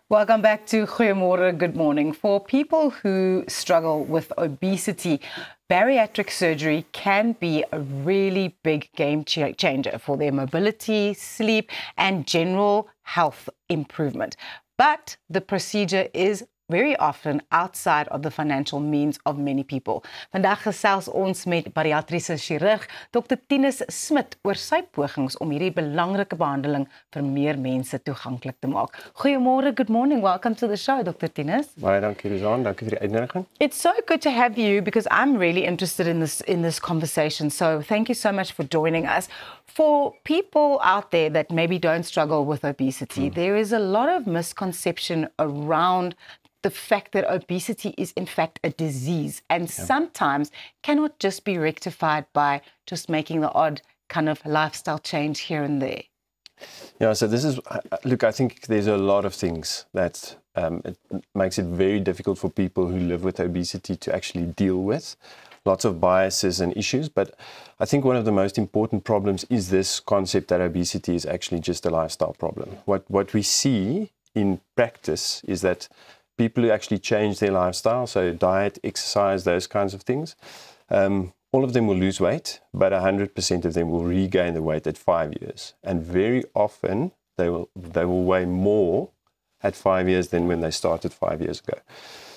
Welcome back to Goeiemorgen, good morning. For people who struggle with obesity, bariatric surgery can be a really big game changer for their mobility, sleep, and general health improvement. But the procedure is very often outside of the financial means of many people. Vandag gesels ons met bariatriese chirurg Dr. Tinus Smit oor sy pogings om hierdie belangrike behandeling vir meer mense toeganklik te maak. Goeiemôre, good morning. Welcome to the show, Dr. Tinus. Baie dankie, Rizan. Dankie vir die uitnodiging. It's so good to have you because I'm really interested in this conversation. So thank you so much for joining us. For people out there that maybe don't struggle with obesity, there is a lot of misconception around the fact that obesity is in fact a disease and sometimes cannot just be rectified by just making the odd kind of lifestyle change here and there. Yeah, so this is, look, I think there's a lot of things that it makes it very difficult for people who live with obesity to actually deal with. Lots of biases and issues, but I think one of the most important problems is this concept that obesity is actually just a lifestyle problem. What we see in practice is that people who actually change their lifestyle, so diet, exercise, those kinds of things, all of them will lose weight, but 100% of them will regain the weight at 5 years. And very often they will weigh more at 5 years than when they started 5 years ago.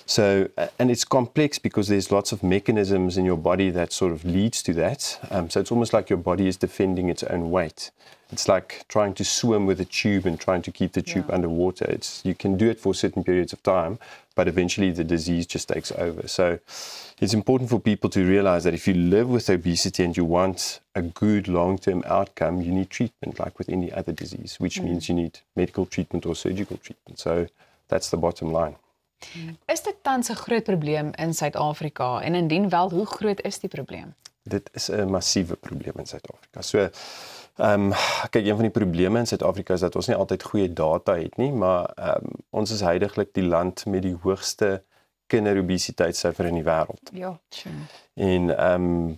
So, and it's complex because there's lots of mechanisms in your body that sort of leads to that. So it's almost like your body is defending its own weight. It's like trying to swim with a tube and trying to keep the tube underwater. You can do it for certain periods of time, but eventually the disease just takes over. So it's important for people to realize that if you live with obesity and you want a good long-term outcome, you need treatment like with any other disease, which means you need medical treatment or surgical treatment. So that's the bottom line. Is dit tans 'n groot probleem in Suid-Afrika en indien wel, hoe groot is die probleem? Dit is 'n massiewe probleem in Suid-Afrika. So kyk, een van die probleme in Suid-Afrika is dat ons nie altyd goeie data het nie, maar ons is heidaglik die land met die hoogste kinderobesiteitssyfer in die wêreld. Ja, sure. En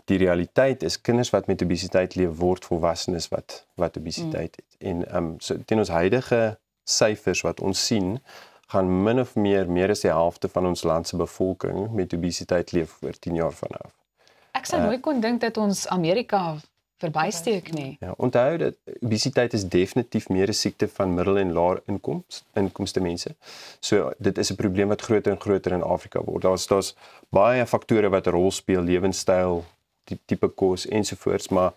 die realiteit is kinders wat met obesiteit leef word volwassenes wat obesiteit het. En so teen ons huidige syfers wat ons sien, gaan min of meer as die helfte van ons land se bevolking met obesiteit leef oor 10 jaar vanaf. Ek sou nooit kon dink dat ons Amerika verbysteek nie. Ja, onthou dat obesiteit is definitief meer 'n siekte van middel- en lae inkomste mense. So dit is 'n probleem wat groter en groter in Afrika word. Daar's baie faktore wat 'n rol speel, lewenstyl, tipe kos ensovoorts, maar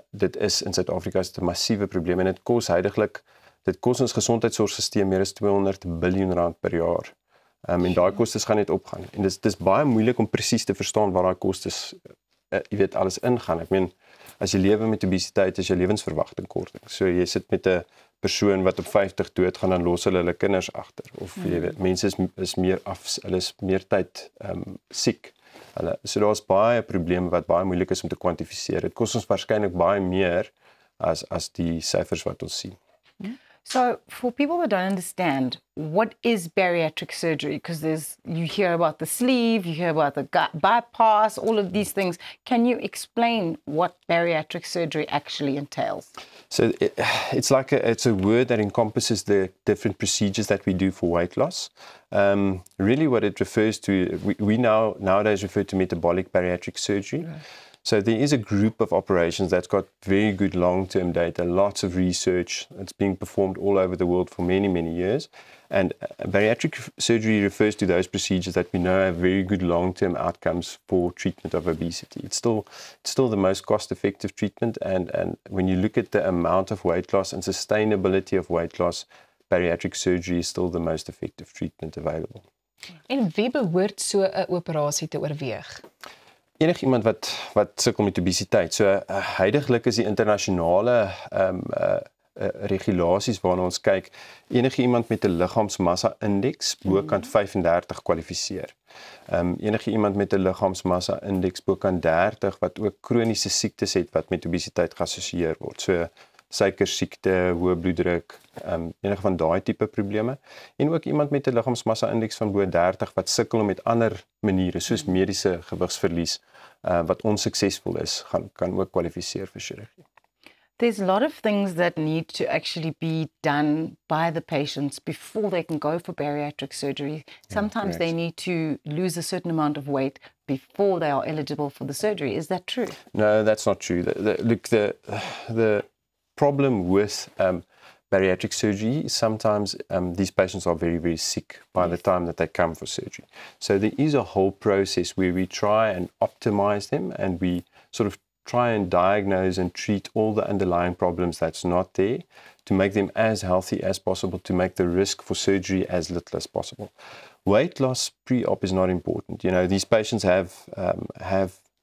dit is in Suid-Afrika 'n massiewe probleem en dit kos ons gesondheidsorgstelsel meer as 200 biljoen rand per jaar. En daai kostes gaan net opgaan. En dis baie moeilik om presies te verstaan waar daai kostes alles ingaan. Ek meen, as jy lewe met obesiteit, is jou lewensverwagting korting. So jy sit met 'n persoon wat op 50 doodgaan, dan los hulle kinders agter. Of jy weet, mense is meer hulle is meer tyd siek. So daar's baie probleme wat baie moeilik is om te kwantifiseer. Dit kos ons waarskynlik baie meer as die syfers wat ons sien. So for people who don't understand, what is bariatric surgery? Because you hear about the sleeve, you hear about the gut bypass, all of these things. Can you explain what bariatric surgery actually entails? So it's a word that encompasses the different procedures that we do for weight loss. Really what it refers to, we nowadays refer to metabolic bariatric surgery. Right. So there is a group of operations that's got very good long-term data, lots of research. It's being performed all over the world for many, many years. And bariatric surgery refers to those procedures that we know have very good long-term outcomes for treatment of obesity. It's still the most cost-effective treatment. And when you look at the amount of weight loss and sustainability of weight loss, bariatric surgery is still the most effective treatment available. En wie behoort so 'n operasie te oorweeg? Enigiemand wat sukkel met obesiteit. So huidiglik is die internasionale regulasies waarna ons kyk, enigiemand met 'n liggaamsmassa-indeks bokant 35 kwalifiseer. Enigiemand met 'n liggaamsmassa-indeks bokant 30 wat ook kroniese siektes het wat met obesiteit geassosieer word. So suikersiekte, hoë bloeddruk, enige van daai tipe probleme. En ook iemand met 'n liggaamsmassa-indeks van bo 30 wat sukkel met ander maniere soos mediese gewigsverlies wat onsuksesvol is, kan ook kwalifiseer vir chirurgie. There's a lot of things that need to actually be done by the patients before they can go for bariatric surgery. Sometimes they need to lose a certain amount of weight before they are eligible for the surgery. Is that true? No, that's not true. Look, the problem with bariatric surgery, sometimes these patients are very, very sick by the time that they come for surgery. So there is a whole process where we try and optimize them, and we sort of try and diagnose and treat all the underlying problems that's not there to make them as healthy as possible, to make the risk for surgery as little as possible. Weight loss pre-op is not important. You know, these patients have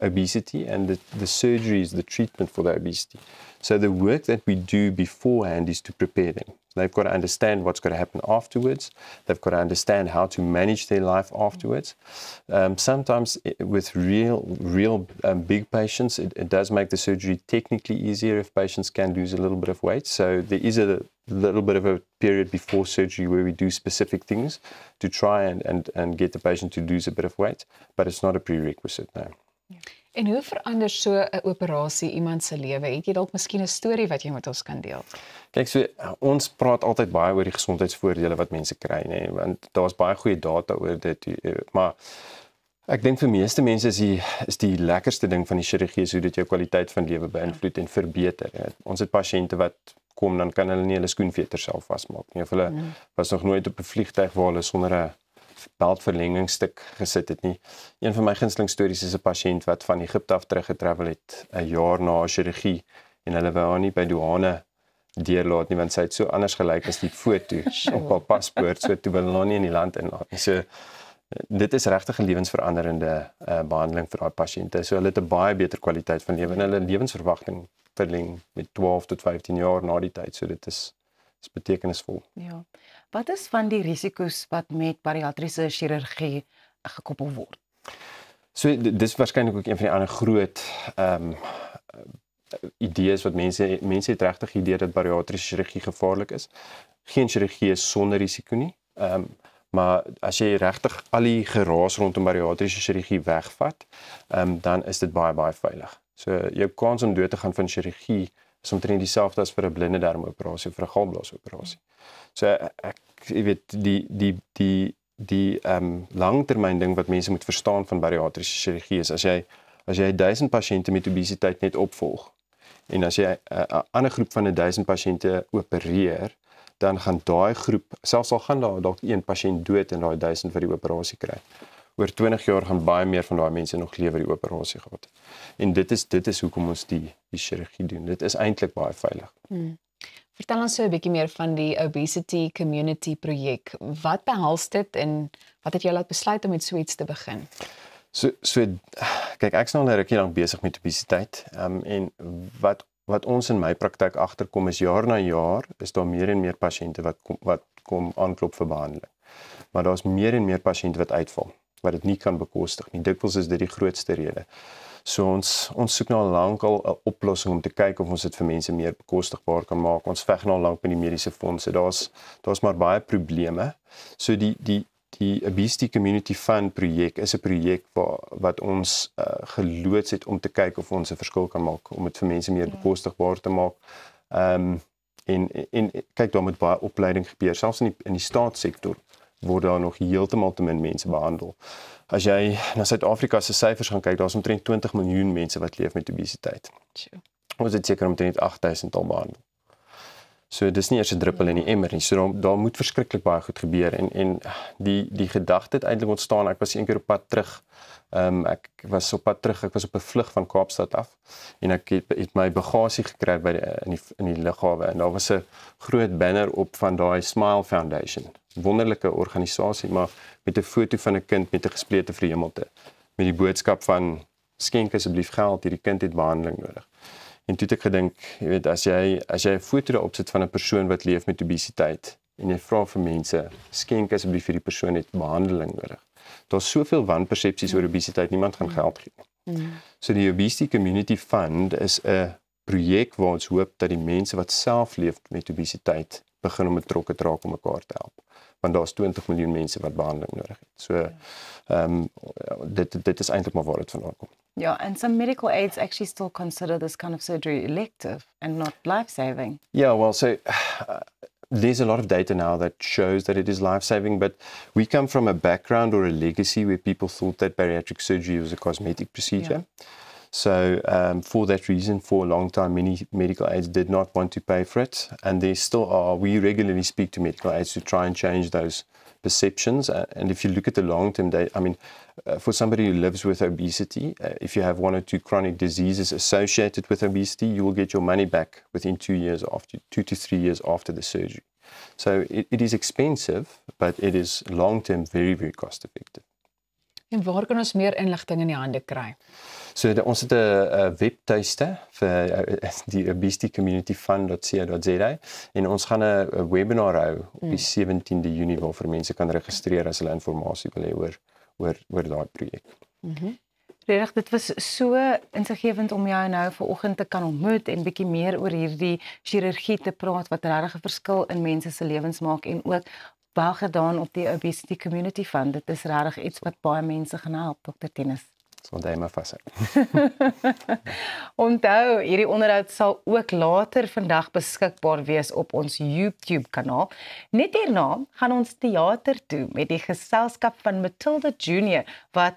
obesity, and the surgery is the treatment for the obesity. So the work that we do beforehand is to prepare them. They've got to understand what's going to happen afterwards. They've got to understand how to manage their life afterwards. Sometimes with real big patients, it does make the surgery technically easier if patients can lose a little bit of weight. So there is a little bit of a period before surgery where we do specific things to try and get the patient to lose a bit of weight, but it's not a prerequisite, no. En hoe verander so 'n operasie iemand se lewe? Het jy dalk miskien 'n storie wat jy met ons kan deel? Kyk, so ons praat altyd baie oor die gesondheidsvoordele wat mense kry, nê, want daar's baie goeie data oor dit, maar ek dink vir meeste mense is die lekkerste ding van die chirurgie is hoe dit jou kwaliteit van lewe beïnvloed en verbeter. Ons het pasiënte wat kom, dan kan hulle nie hulle skoenveter self vasmaak nie, of hulle was nog nooit op 'n vliegtuig waar hulle sonder 'n beltverlengingsstuk gesit het nie. Een van my gunsteling stories is 'n pasiënt wat van Egipte af teruggetravel het 'n jaar na haar chirurgie, en hulle wou haar nie by douane deurlaat nie, want sy het so anders gelyk as die foto op haar paspoort, so toe wil hulle haar nie in die land inlaat nie. So dit is regtig 'n lewensveranderende behandeling vir daai pasiënte. So hulle het 'n baie beter kwaliteit van lewe en hulle lewensverwagting verleng met 12 tot 15 jaar na die tyd. So dit is betekenisvol. Ja. Wat is van die risiko's wat met bariatriese chirurgie gekoppel word? So dis waarskynlik ook een van die ander groot idees wat mense het regtig idee dat bariatriese chirurgie gevaarlik is. Geen chirurgie is sonder risiko nie. Maar as jy regtig al die geraas rondom bariatriese chirurgie wegvat, dan is dit baie baie veilig. So jou kans om dood te gaan van chirurgie is omtrent dieselfde as vir 'n blinde darmoperasie of vir 'n galblaasoperasie. So jy weet die langtermyn ding wat mense moet verstaan van bariatriese chirurgie is as jy 1000 pasiënte met obesiteit net opvolg en as jy 'n ander groep van 1000 pasiënte opereer, dan gaan daai groep, selfs al gaan daar dalk een pasiënt dood in daai 1000 wat die operasie kry. Oor 20 jaar gaan baie meer van daai mense nog lewe die operasie gehad. En dit is hoekom ons die chirurgie doen. Dit is eintlik baie veilig. Vertel ons so 'n bietjie meer van die Obesity Community projek. Wat behels dit en wat het jou laat besluit om met so iets te begin? So kyk, ek's nou al 'n rukkie lank besig met obesiteit. En wat ons in my praktyk agterkom is jaar na jaar is daar meer en meer pasiënte wat kom aanklop vir behandeling. Maar daar's meer en meer pasiënte wat uitval, wat dit nie kan bekostig nie. Dikwels is dit die grootste rede. So ons soek nou lankal 'n oplossing om te kyk of ons dit vir mense meer bekostigbaar kan maak. Ons veg nou lank met die mediese fondse. Daar's maar baie probleme. So die Obesity Community Fund projek is 'n projek wat ons geloods het om te kyk of ons 'n verskil kan maak, om dit vir mense meer bekostigbaar te maak. En kyk, daar moet baie opleiding gebeur, selfs in die staatssektor word daar nog heeltemal te min mense behandel. As jy na Suid-Afrika se syfers gaan kyk, daar's omtrent 20 miljoen mense wat leef met obesiteit. Ons het seker omtrent 8000 al behandel. So dis nie eers 'n druppel in die emmer nie. So daar moet verskriklik baie goed gebeur en die gedagte het eintlik ontstaan. Ek was eendag op pad terug. Ek was op 'n vlug van Kaapstad af en ek het my bagasie gekry in die lughawe en daar was 'n groot banner op van daai Smile Foundation. Wonderlike organisasie, maar met 'n foto van 'n kind met 'n gesplete vreemelte met die boodskap van skenk asseblief geld, hierdie kind het behandeling nodig. En toe het ek gedink, jy weet, as jy 'n foto daarop sit van 'n persoon wat leef met obesiteit en jy vra vir mense, skenk asseblief vir die persoon het behandeling nodig. Daar's soveel wanpersepsies oor obesiteit, niemand gaan geld gee nie. So die Obesity Community Fund is 'n projek waar ons hoop dat die mense wat self leef met obesiteit begin om betrokke te raak om mekaar te help. Want daar's 20 miljoen mense wat behandeling nodig het. So dit is eintlik maar waar dit vandaan kom. Yeah, and some medical aids actually still consider this kind of surgery elective and not life-saving. Yeah, well, so there's a lot of data now that shows that it is life-saving, but we come from a background or a legacy where people thought that bariatric surgery was a cosmetic procedure. Yeah. So for that reason, for a long time, many medical aids did not want to pay for it. And there still are. We regularly speak to medical aids to try and change those perceptions. And if you look at the long-term data, I mean, for somebody who lives with obesity, if you have 1 or 2 chronic diseases associated with obesity, you will get your money back within 2 years after, 2 to 3 years after the surgery. So it is expensive, but it is long-term very, very cost-effective. En waar kan ons meer inligting in die hande kry? So ons het 'n webtuiste vir die obesitycommunityfund.co.za en ons gaan 'n webinar hou op die 17de Junie waarvoor mense kan registreer as hulle inligting wil hê oor daai projek. Regtig, dit was so insiggewend om jou nou vanoggend te kan ontmoet en bietjie meer oor hierdie chirurgie te praat wat regtig 'n verskil in mense se lewens maak en ook wel gedaan op die Obesity Community Fund. Dit is regtig iets wat baie mense gaan help, Dr. Tennis. Onthou maar vas. Onthou, hierdie onderhoud sal ook later vandag beskikbaar wees op ons YouTube kanaal. Net hierna gaan ons teater toe met die geselskap van Matilda Junior wat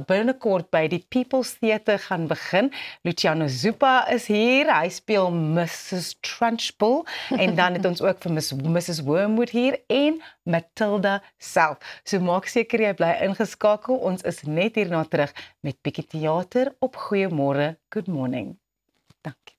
binnekort by die People's Theatre gaan begin. Luciano Zupa is hier, hy speel Mrs. Trunchbull en dan het ons ook vir Mrs. Wormwood hier en Matilda self. So maak seker jy bly ingeskakel, ons is net hierna terug met bietjie teater op Goeiemôre, Good Morning. Dankie.